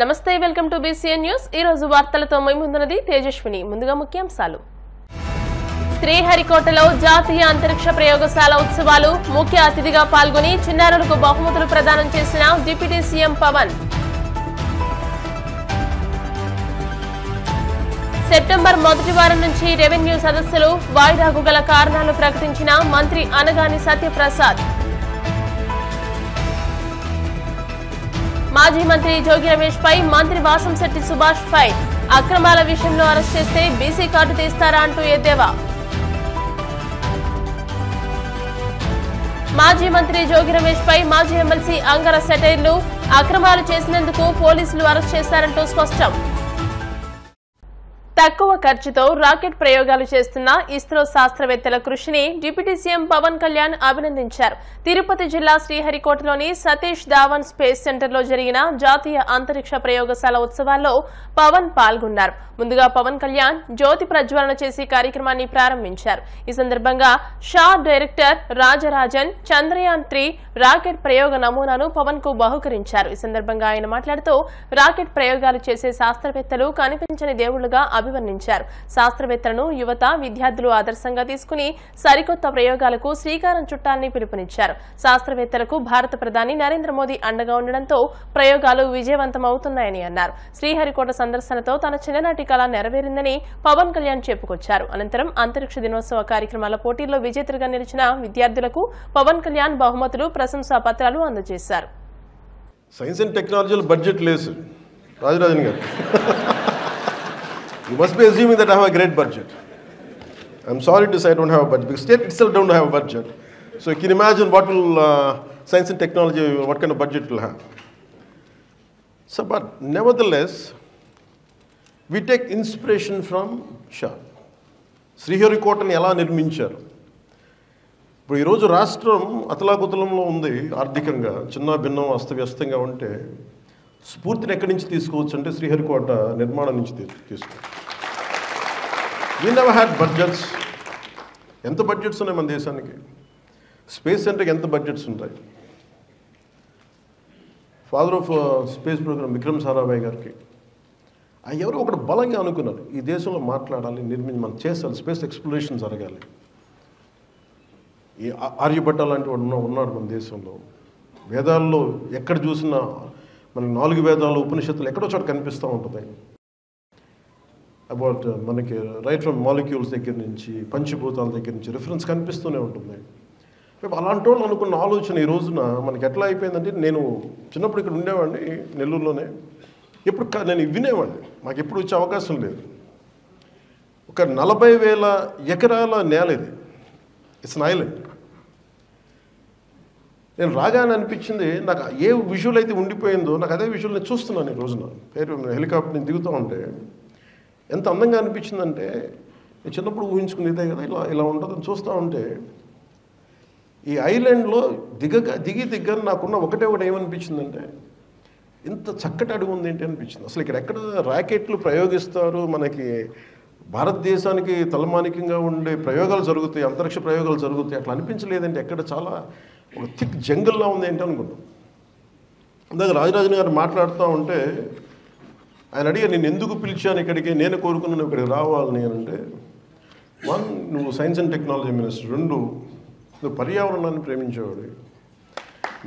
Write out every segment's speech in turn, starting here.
నమస్తే welcome to BCN news ఈ రోజు వార్తలతో ముందున్నది తేజస్విని ముందుగా ముఖ్యాంశాలు శ్రీహరికోటలో జాతీయ అంతరిక్ష ప్రయోగశాల ఉత్సవాలు ముఖ్య అతిథిగా పాల్గొని చిన్నారులకు బహుమతులు ప్రదానం చేసిన డిప్యూటీ సీఎం పవన్ సెప్టెంబర్ మొదటి వారం నుంచి రెవెన్యూ సదస్సులు వాయిదాకు గల కారణాలు ప్రకటించిన మంత్రి అనగాని సత్యప్రసాద్ మాజీ మంత్రి జోగి రమేష్ పై మంత్రి వాసంశెట్టి సుభాష్ పై అక్రమాల విషయంలో అరెస్ట్ చేస్తే బీసీ కార్డు తీస్తారా అంటూ ఎద్దేవా మాజీ మంత్రి జోగి రమేష్ పై మాజీ ఎమ్మెల్సీ అంగర సెటైర్లు అక్రమాలు చేసినందుకు పోలీసులు అరెస్ట్ చేశారంటూ స్పష్టం తక్కువ ఖర్చుతో రాకెట్ ప్రయోగాలు చేస్తున్న ఇస్రో శాస్త్రవేత్తల కృషిని డిప్యూటీ సీఎం పవన్ కళ్యాణ్ అభినందించారు. తిరుపతి జిల్లా శ్రీహరికోటలోని సతీష్ ధావన్ స్పేస్ సెంటర్లో జరిగిన జాతీయ అంతరిక్ష ప్రయోగశాల ఉత్సవాల్లో పవన్ పాల్గొన్నారు. ముందుగా పవన్ కళ్యాణ్ జ్యోతి ప్రజ్వలన చేసి కార్యక్రమాన్ని ప్రారంభించారు. ఈ సందర్భంగా షా డైరెక్టర్ రాజరాజన్ చంద్రయాన్ 3 రాకెట్ ప్రయోగ నమూనాను పవన్ కు బహుకరించారు. ఈ సందర్భంగా ఆయన మాట్లాడుతూ రాకెట్ ప్రయోగాలు చేసే శాస్త్రవేత్తలు కనిపించని దేవుళ్లుగా అభివర్ణించారు. శాస్త్రవేత్తలను యువత విద్యార్థులు ఆదర్శంగా తీసుకుని సరికొత్త ప్రయోగాలకు శ్రీకారం చుట్టాలని పిలుపునిచ్చారు. శాస్త్రవేత్తలకు భారత ప్రధాని నరేంద్ర మోదీ అండగా ఉండడంతో ప్రయోగాలు విజయవంతమవుతున్నాయని అన్నారు. శ్రీహరికోట సందర్శనతో తన చిన్ననాటి కళ నెరవేరిందని పవన్ కళ్యాణ్ చెప్పుకొచ్చారు. అనంతరం అంతరిక్ష దినోత్సవ కార్యక్రమాల పోటీల్లో విజేతలుగా నిలిచిన విద్యార్థులకు పవన్ కళ్యాణ్ బహుమతులు ప్రశంసా పత్రాలు అందజేశారు. సైన్స్ అండ్ టెక్నాలజీలో బడ్జెట్ లేదు రాజరాజన్ గారు. You must be assuming that I have a great budget. I'm sorry to say I don't have a budget because state itself don't have a budget. So you can imagine what will science and technology, what kind of budget it will have. So, but nevertheless, we take inspiration from Shah. శ్రీహరికోటని ఎలా నిర్మించారు? ఇప్పుడు ఈరోజు రాష్ట్రం అతలాకుతలంలో ఉంది, ఆర్థికంగా చిన్న భిన్నం అస్తవ్యస్తంగా ఉంటే స్ఫూర్తిని ఎక్కడి నుంచి తీసుకోవచ్చు అంటే శ్రీహరికోట నిర్మాణం నుంచి తీసుకోవచ్చు. We never had budgets. ఎంత బడ్జెట్స్ ఉన్నాయి మన దేశానికి? స్పేస్ సెంటర్కి ఎంత బడ్జెట్స్ ఉంటాయి? Father of space program Vikram Sarabhai గారికి ఎవరో ఒకటి బలంగా అనుకున్నారు, ఈ దేశంలో మాట్లాడాలి, మనం చేయాలి, స్పేస్ ఎక్స్ప్లోరేషన్ జరగాలి. ఈ ఆర్యభట్ట లాంటి వాడు ఉన్నాడు మన దేశంలో. వేదాల్లో ఎక్కడ చూసినా మన 4 వేదాలు ఉపనిషత్తులు ఎక్కడో చోట కనిపిస్తూ ఉంటుంది. అబౌట్ మనకి రైట్ ఫ్రమ్ మాలిక్యూల్స్ దగ్గర నుంచి పంచభూతాల దగ్గర నుంచి రిఫరెన్స్ కనిపిస్తూనే ఉంటుంది. అలాంటి వాళ్ళు అనుకున్న ఆలోచన ఈ రోజున మనకి ఎట్లా అయిపోయిందంటే, నేను చిన్నప్పుడు ఇక్కడ ఉండేవాడిని నెల్లూరులోనే, ఎప్పుడు నేను వినేవాడిని, మాకు ఎప్పుడు వచ్చే అవకాశం లేదు. ఒక 40,000 ఎకరాల నేల ఇది, ఇట్స్ అన్ ఐలాండ్. నేను రాగానే అనిపించింది, నాకు ఏ విజువల్ అయితే ఉండిపోయిందో నాకు అదే విజువల్ నేను చూస్తున్నాను ఈ రోజున. హెలికాప్టర్ నేను దిగుతూ ఉంటే ఎంత అందంగా అనిపించిందంటే, నేను చిన్నప్పుడు ఊహించుకుని ఇదే కదా, ఇలా ఉంటుందని చూస్తూ ఉంటే ఈ ఐలాండ్లో దిగి దగ్గర నాకున్న ఒకటే ఏమనిపించిందంటే, ఇంత చక్కటి అడుగు ఉంది ఏంటి అనిపించింది. అసలు ఇక్కడ ఎక్కడ రాకెట్లు ప్రయోగిస్తారు, మనకి భారతదేశానికి తలమానికంగా ఉండే ప్రయోగాలు జరుగుతాయి, అంతరిక్ష ప్రయోగాలు జరుగుతాయి, అట్లా అనిపించలేదంటే ఎక్కడ చాలా ఒక థిక్ జంగిల్లా ఉంది ఏంటి అనుకుంటాం. ఇందాక రాజరాజన్ గారు మాట్లాడుతూ ఉంటే ఆయన అడిగా, నేను ఎందుకు పిలిచాను ఇక్కడికి, నేను కోరుకున్నాను ఇక్కడికి రావాలని అంటే, 1 నువ్వు సైన్స్ అండ్ టెక్నాలజీ మినిస్టర్, 2 నువ్వు పర్యావరణాన్ని ప్రేమించేవాడు.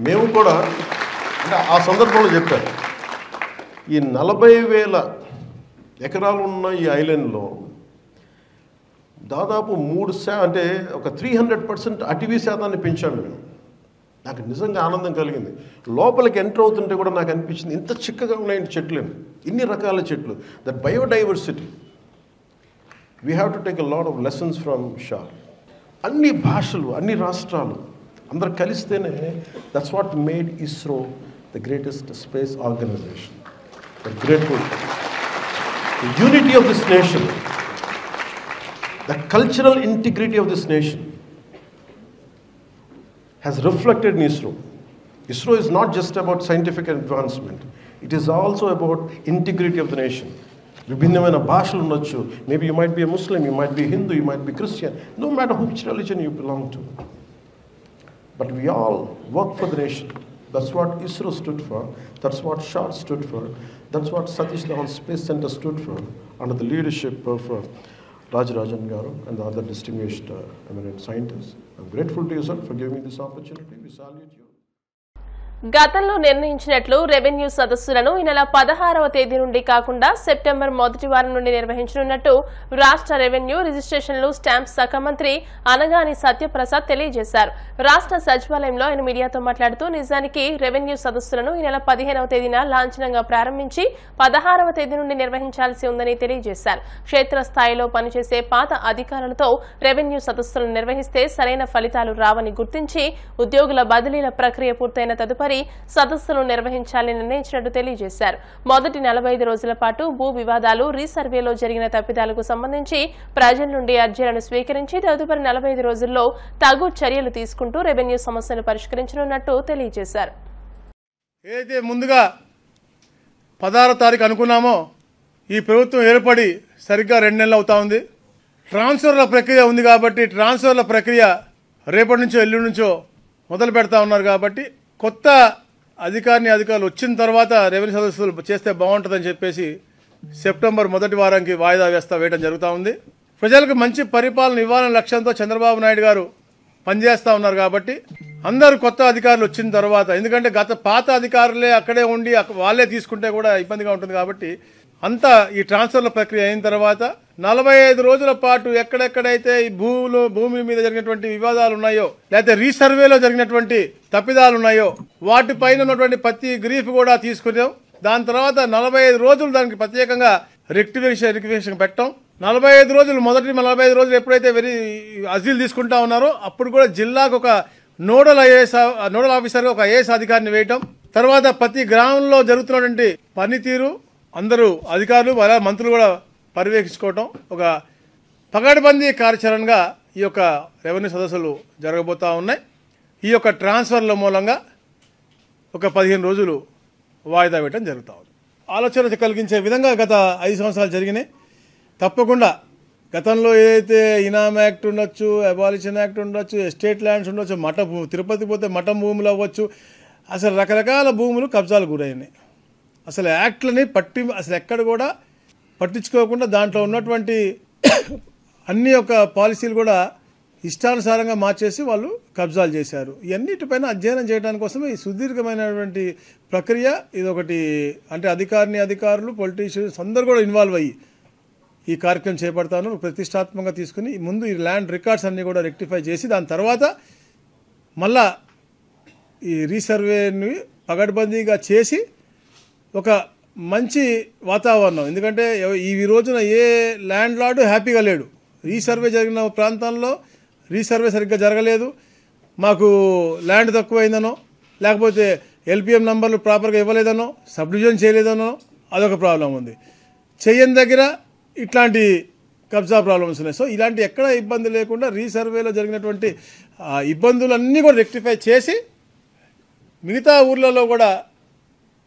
మేము కూడా అంటే ఆ సందర్భంలో చెప్పారు, ఈ 40,000 ఎకరాలు ఉన్న ఈ ఐలాండ్లో దాదాపు 3 అంటే ఒక 300% అటవీ శాతాన్ని పెంచాను నేను. నాకు నిజంగా ఆనందం కలిగింది. లోపలికి ఎంటర్ అవుతుంటే కూడా నాకు అనిపించింది, ఇంత చిక్కగా ఉన్నాయండి చెట్లు, ఇన్ని రకాల చెట్లు. That biodiversity we have to take a lot of lessons from షా. అన్ని భాషలు, అన్ని రాష్ట్రాలు అందరు కలిస్తేనే that's what made ISRO the greatest space organisation. Grateful the unity of this nation, the cultural integrity of this nation has reflected in ISRO. ISRO is not just about scientific advancement. It is also about integrity of the nation. విభిన్నమైన భాషలు ఉండొచ్చు. Maybe you might be a Muslim, you might be Hindu, you might be Christian. No matter which religion you belong to. But we all work for the nation. That's what ISRO stood for. That's what SHART stood for. That's what Satish Dhawan Space Center stood for under the leadership of Rajarajan Garu and the other distinguished eminent scientists. I'm grateful to you, sir, for giving me this opportunity. We salute you. గతంలో నిర్ణయించినట్లు revenue సదస్సులను ఈ నెల 16వ తేదీ నుండి కాకుండా September మొదటి వారం నుండి నిర్వహించనున్నట్టు రాష్ట్ర రెవెన్యూ రిజిస్ట్రేషన్లు స్టాంప్స్ శాఖ మంత్రి అనగాని సత్యప్రసాద్ తెలియజేశారు. రాష్ట్ర సచివాలయంలో ఆయన మీడియాతో మాట్లాడుతూ నిజానికి రెవెన్యూ సదస్సులను ఈ నెల 15వ తేదీన లాంఛనంగా ప్రారంభించి 16వ తేదీ నుండి నిర్వహించాల్సి ఉందని తెలియజేశారు. క్షేత్రస్థాయిలో పనిచేసే పాత అధికారులతో రెవెన్యూ సదస్సులను నిర్వహిస్తే సరైన ఫలితాలు రావని గుర్తించి ఉద్యోగుల బదిలీల ప్రక్రియ పూర్తయిన తదుపరి సదస్సులు నిర్వహించాలని నిర్ణయించినట్టు తెలియజేశారు. మొదటి 45 రోజుల పాటు భూ వివాదాలు రీసర్వేలో జరిగిన తప్పిదాలకు సంబంధించి ప్రజల నుండి అర్జీలను స్వీకరించి తదుపరి 45 రోజుల్లో తగు చర్యలు తీసుకుంటూ రెవెన్యూ సమస్యలు పరిష్కరించనున్నట్టు తెలియజేశారు. ఏదైతే ముందుగా 16వ తారీఖు అనుకున్నామో ఈ ప్రభుత్వం ఏర్పడి సరిగ్గా 2 నెలలు అవుతా ఉంది. ట్రాన్స్ఫర్ల ప్రక్రియ ఉంది కాబట్టి ట్రాన్స్ఫర్ల ప్రక్రియ రేపటి నుంచో ఎల్లుండి నుంచో మొదలు పెడతా ఉన్నారు కాబట్టి కొత్త అధికారులు వచ్చిన తర్వాత రెవెన్యూ సదస్సులు చేస్తే బాగుంటుందని చెప్పేసి సెప్టెంబర్ మొదటి వారానికి వాయిదా వేయడం జరుగుతూ ఉంది. ప్రజలకు మంచి పరిపాలన ఇవ్వాలనే లక్ష్యంతో చంద్రబాబు నాయుడు గారు పనిచేస్తూ ఉన్నారు కాబట్టి అందరూ కొత్త అధికారులు వచ్చిన తర్వాత, ఎందుకంటే పాత అధికారులే అక్కడే ఉండి వాళ్ళే తీసుకుంటే కూడా ఇబ్బందిగా ఉంటుంది కాబట్టి అంతా ఈ ట్రాన్స్ఫర్ల ప్రక్రియ అయిన తర్వాత 45 రోజుల పాటు ఎక్కడెక్కడైతే ఈ భూమి మీద జరిగినటువంటి వివాదాలు ఉన్నాయో లేకపోతే రీసర్వేలో జరిగినటువంటి తప్పిదాలు ఉన్నాయో వాటిపైన ఉన్నటువంటి ప్రతి గ్రీఫ్ కూడా తీసుకున్నాం. దాని తర్వాత 45 రోజులు దానికి ప్రత్యేకంగా రెక్టిఫికేషన్ పెట్టాం. 45 రోజులు మొదటి 45 రోజులు ఎప్పుడైతే అర్జీలు తీసుకుంటా ఉన్నారో అప్పుడు కూడా జిల్లాకు ఒక నోడల్ ఆఫీసర్గా ఒక ఐఏఎస్ అధికారిని వేయటం, తర్వాత ప్రతి గ్రామంలో జరుగుతున్నటువంటి పనితీరు అందరూ అధికారులు మంత్రులు కూడా పర్యవేక్షించుకోవటం ఒక పగడ్బందీ కార్యాచరణగా ఈ యొక్క రెవెన్యూ సదస్సులు జరగబోతూ ఉన్నాయి. ఈ యొక్క ట్రాన్స్ఫర్ల మూలంగా ఒక 15 రోజులు వాయిదా వేయడం జరుగుతూ ఉంది. ఆలోచన కలిగించే విధంగా గత 5 సంవత్సరాలు జరిగినాయి. తప్పకుండా గతంలో ఏదైతే ఇనామ్ యాక్ట్ ఉండొచ్చు, అబాలిషన్ యాక్ట్ ఉండొచ్చు, ఎస్టేట్ ల్యాండ్స్ ఉండొచ్చు, తిరుపతి పోతే మఠం భూములు అవ్వచ్చు, అసలు రకరకాల భూములు కబ్జాలు గురైనాయి. అసలు యాక్ట్లని అసలు ఎక్కడ కూడా పట్టించుకోకుండా దాంట్లో ఉన్నటువంటి అన్ని యొక్క పాలసీలు కూడా ఇష్టానుసారంగా మార్చేసి వాళ్ళు కబ్జాలు చేశారు. ఇవన్నిటిపైన అధ్యయనం చేయడానికి కోసమే ఈ సుదీర్ఘమైనటువంటి ప్రక్రియ ఇదొకటి. అంటే అధికారులు పొలిటీషియన్స్ అందరూ కూడా ఇన్వాల్వ్ అయ్యి ఈ కార్యక్రమం చేపడతాను ప్రతిష్టాత్మకంగా తీసుకుని ముందు ఈ ల్యాండ్ రికార్డ్స్ అన్నీ కూడా రెక్టిఫై చేసి దాని తర్వాత మళ్ళా ఈ రీసర్వేని పగడ్బందీగా చేసి ఒక మంచి వాతావరణం. ఎందుకంటే ఈ రోజున ఏ ల్యాండ్ లార్డు హ్యాపీగా లేడు. రీసర్వే జరిగిన ప్రాంతంలో రీసర్వే సరిగ్గా జరగలేదు, మాకు ల్యాండ్ తక్కువైందనో లేకపోతే ఎల్పిఎం నంబర్లు ప్రాపర్గా ఇవ్వలేదనో సబ్ డివిజన్ చేయలేదనో అదొక ప్రాబ్లం ఉంది. చెయ్యని దగ్గర ఇట్లాంటి కబ్జా ప్రాబ్లమ్స్ ఉన్నాయి. సో ఇలాంటి ఎక్కడ ఇబ్బంది లేకుండా రీసర్వేలో జరిగినటువంటి ఇబ్బందులన్నీ కూడా రెక్టిఫై చేసి మిగతా ఊర్లలో కూడా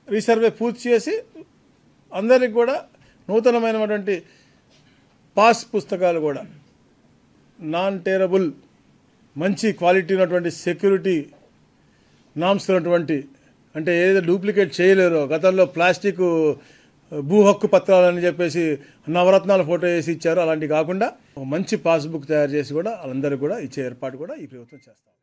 రీసర్వే పూర్తి చేసి అందరికి కూడా నూతనమైనటువంటి పాస్ పుస్తకాలు కూడా నాన్ టేరబుల్ మంచి క్వాలిటీ ఉన్నటువంటి సెక్యూరిటీ నామ్స్ ఉన్నటువంటి, అంటే ఏదైతే డూప్లికేట్ చేయలేరో గతంలో ప్లాస్టిక్ భూ హక్కు పత్రాలని చెప్పేసి నవరత్నాల ఫోటో వేసి ఇచ్చారు, అలాంటివి కాకుండా మంచి పాస్బుక్ తయారు చేసి కూడా వాళ్ళందరికీ కూడా ఇచ్చే ఏర్పాటు కూడా ఈ ప్రభుత్వం చేస్తారు.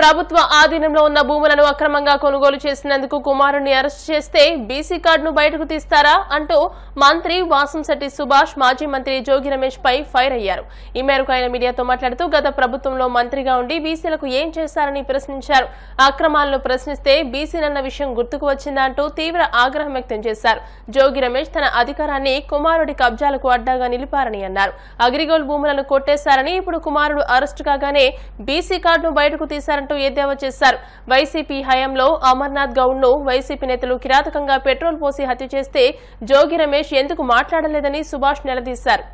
ప్రభుత్వ ఆధీనంలో ఉన్న భూములను అక్రమంగా కొనుగోలు చేసినందుకు కుమారుణ్ణి అరెస్టు చేస్తే బీసీ కార్డును బయటకు తీస్తారా అంటూ మంత్రి వాసంశెట్టి సుభాష్ మాజీ మంత్రి జోగి రమేష్ పై ఫైర్ అయ్యారు. ఈ మేరకు ఆయన మీడియాతో మాట్లాడుతూ గత ప్రభుత్వంలో మంత్రిగా ఉండి బీసీలకు ఏం చేశారని ప్రశ్నించారు. అక్రమాలను ప్రశ్నిస్తే బీసీనన్న విషయం గుర్తుకు వచ్చిందా అంటూ తీవ్ర ఆగ్రహం వ్యక్తం చేశారు. జోగి రమేష్ తన అధికారాన్ని కుమారుడి కబ్జాలకు అడ్డాగా నిలిపారని అన్నారు. అగ్రిగోల్డ్ భూములను కొట్టేశారని, ఇప్పుడు కుమారుడు అరెస్టు కాగానే బీసీ కార్డును బయటకు తీశారని ఎద్దేవా చేశారు. వైసీపీ హయాంలో అమర్నాథ్ గౌడ్ ను వైసీపీ నేతలు కిరాతకంగా పెట్రోల్ పోసి హత్య చేస్తే జోగి రమేష్ ఎందుకు మాట్లాడలేదని సుభాష్ నిలదీశారు.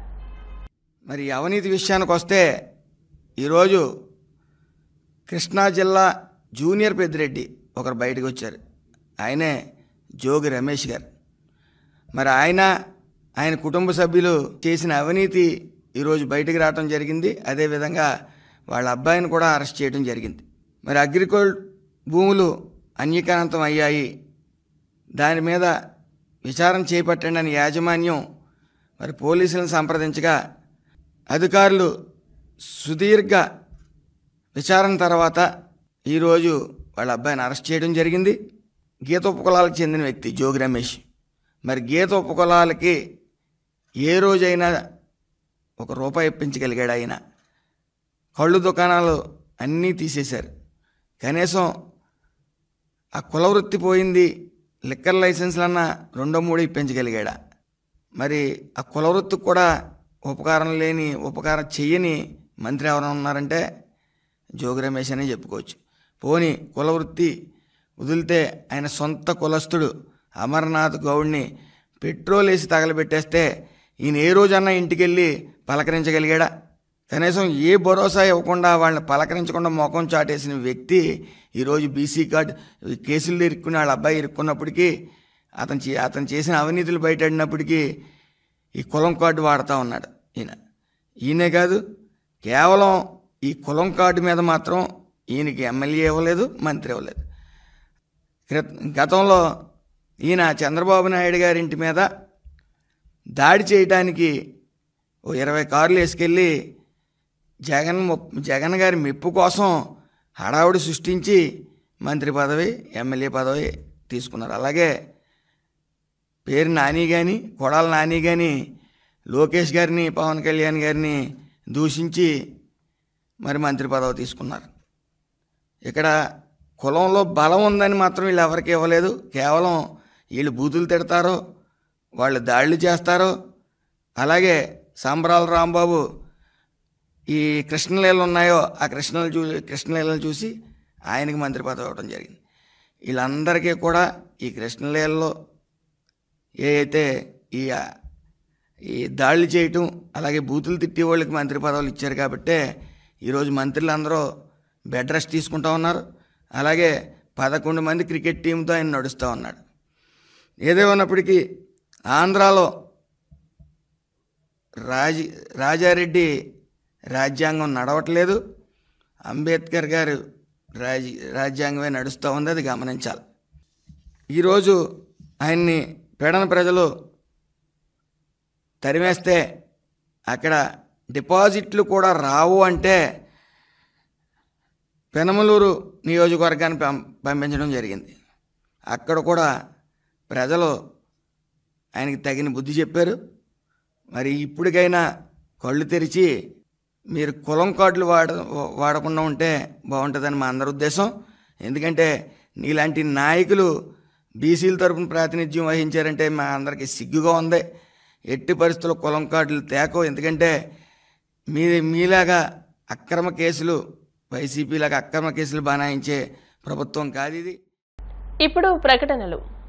మరి అవినీతి విషయానికి వస్తే ఈరోజు కృష్ణా జిల్లా జూనియర్ పెద్దిరెడ్డి ఒకరు బయటకు వచ్చారు. ఆయనే జోగి రమేష్ గారు. మరి ఆయన కుటుంబ సభ్యులు చేసిన అవినీతి ఈరోజు బయటకు రావడం జరిగింది. అదేవిధంగా వాళ్ళ అబ్బాయిని కూడా అరెస్ట్ చేయడం జరిగింది. మరి అగ్రిగోల్డ్ భూములు అన్యకాంతం అయ్యాయి, దాని మీద విచారణ చేపట్టండి అని యాజమాన్యం మరి పోలీసులను సంప్రదించగా అధికారులు సుదీర్ఘ విచారణ తర్వాత ఈరోజు వాళ్ళ అబ్బాయిని అరెస్ట్ చేయడం జరిగింది. గీత ఉపకులాలకు చెందిన వ్యక్తి జోగి రమేష్. మరి గీత ఉపకులాలకి ఏ రోజైనా ₹1 ఇప్పించగలిగాడు ఆయన. కళ్ళు దుకాణాలు అన్నీ తీసేశారు. కనీసం ఆ కుల వృత్తి పోయింది, లిక్కర్ లైసెన్స్లన్నా 2-3 ఇప్పించగలిగాడా? మరి ఆ కుల వృత్తికి కూడా ఉపకారం చెయ్యని మంత్రి ఎవరైనా ఉన్నారంటే జోగి రమేష్ అనే చెప్పుకోవచ్చు. పోని కుల వృత్తి వదిలితే ఆయన సొంత కులస్తుడు అమర్నాథ్ గౌడ్ని పెట్రోల్ వేసి తగలబెట్టేస్తే ఈయన ఏ రోజన్నా ఇంటికి వెళ్ళి పలకరించగలిగాడా? కనీసం ఏ భరోసా ఇవ్వకుండా వాళ్ళని పలకరించకుండా ముఖం చాటేసిన వ్యక్తి ఈరోజు బీసీ కార్డు కేసులు ఇరుక్కుని వాళ్ళ అబ్బాయి ఇరుక్కున్నప్పటికీ అతను చేసిన అవినీతులు బయటడినప్పటికీ ఈ కులం కార్డు వాడుతూ ఉన్నాడు ఈయనే కాదు, కేవలం ఈ కులం కార్డు మీద మాత్రం ఈయనకి ఎమ్మెల్యే ఇవ్వలేదు, మంత్రి ఇవ్వలేదు. గతంలో ఈయన చంద్రబాబు నాయుడు గారి ఇంటి మీద దాడి చేయడానికి 20 కార్లు వేసుకెళ్ళి జగన్ గారి మెప్పు కోసం హడావుడి సృష్టించి మంత్రి పదవి, ఎమ్మెల్యే పదవి తీసుకున్నారు. అలాగే పేరు నాని కానీ, కొడాల నాని కానీ లోకేష్ గారిని, పవన్ కళ్యాణ్ గారిని దూషించి మరి మంత్రి పదవి తీసుకున్నారు. ఇక్కడ కులంలో బలం ఉందని మాత్రం వీళ్ళు ఎవరికి ఇవ్వలేదు. కేవలం వీళ్ళు బూతులు తిడతారో, వాళ్ళు దాడులు చేస్తారో, అలాగే సంబరాల రాంబాబు ఈ కృష్ణలీలలు ఉన్నాయో ఆ కృష్ణలీలను చూసి ఆయనకి మంత్రి పదవి ఇవ్వడం జరిగింది. వీళ్ళందరికీ కూడా ఈ కృష్ణలీలలో ఏదైతే ఈ దాడులు చేయటం, అలాగే బూతులు తిట్టే వాళ్ళకి మంత్రి పదవులు ఇచ్చారు కాబట్టే ఈరోజు మంత్రులందరూ బెడ్ రెస్ట్ తీసుకుంటూ ఉన్నారు. అలాగే 11 మంది క్రికెట్ టీంతో ఆయన నడుస్తూ ఉన్నాడు. ఏదేమన్నప్పటికీ ఆంధ్రాలో రాజారెడ్డి రాజ్యాంగం నడవట్లేదు, అంబేద్కర్ గారు రాజ్యాంగమే నడుస్తూ ఉంది, అది గమనించాలి. ఈరోజు ఆయన్ని పేడన ప్రజలు తరిమేస్తే అక్కడ డిపాజిట్లు కూడా రావు అంటే పెనమలూరు నియోజకవర్గాన్ని పంపించడం జరిగింది. అక్కడ కూడా ప్రజలు ఆయనకి తగిన బుద్ధి చెప్పారు. మరి ఇప్పటికైనా కళ్ళు తెరిచి మీరు కులం కార్డులు వాడకుండా ఉంటే బాగుంటుందని మా అందరి ఉద్దేశం. ఎందుకంటే నీలాంటి నాయకులు బీసీల తరపున ప్రాతినిధ్యం వహించారంటే మా అందరికీ సిగ్గుగా ఉంది. ఎట్టి పరిస్థితుల్లో కులం కార్డులు తేకో. ఎందుకంటే మీలాగా అక్రమ కేసులు, వైసీపీలాగా అక్రమ కేసులు బనాయించే ప్రభుత్వం కాదు ఇది. ఇప్పుడు ప్రకటనలు.